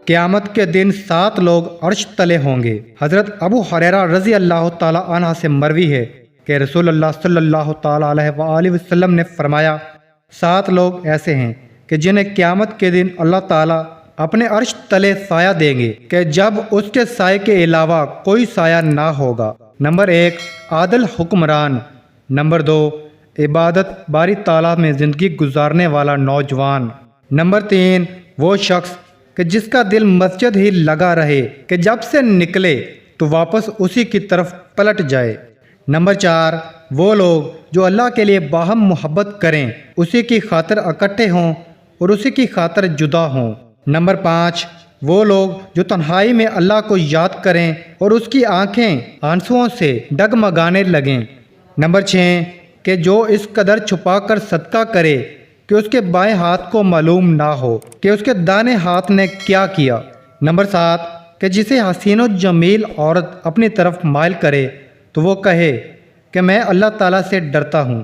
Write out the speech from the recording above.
قیامت کے دن 7 لوگ عرش تلے ہوں گے۔ حضرت ابو ہریرہ رضی اللہ تعالی عنہ سے مروی ہے کہ رسول اللہ صلی اللہ تعالی علیہ وآلہ وسلم نے فرمایا 7 لوگ ایسے ہیں کہ جنہیں قیامت کے دن اللہ تعالیٰ اپنے عرش تلے سایہ دیں گے کہ جب اس کے سائے کے علاوہ کوئی سایہ نہ ہوگا۔ نمبر 1 عادل حکمران۔ نمبر 2 عبادت باری تعالیٰ میں زندگی گزارنے والا نوجوان۔ نمبر 3 وہ شخص کہ جس کا دل مسجد ہی لگا رہے کہ جب سے نکلے تو واپس اسی کی طرف پلٹ جائے۔ نمبر 4 وہ لوگ جو اللہ کے لیے باہم محبت کریں، اسی کی خاطر اکٹھے ہوں اور اسی کی خاطر جدا ہوں۔ نمبر 5 وہ لوگ جو تنہائی میں اللہ کو یاد کریں اور اس کی آنکھیں آنسوؤں سے ڈگمگانے لگیں۔ نمبر 6 کہ جو اس قدر چھپا کر صدقہ کرے کہ اس کے بائیں ہاتھ کو معلوم نہ ہو کہ اس کے دائیں ہاتھ نے کیا کیا۔ نمبر 7 کہ جسے حسین و جمیل عورت اپنی طرف مائل کرے تو وہ کہے کہ میں اللہ تعالیٰ سے ڈرتا ہوں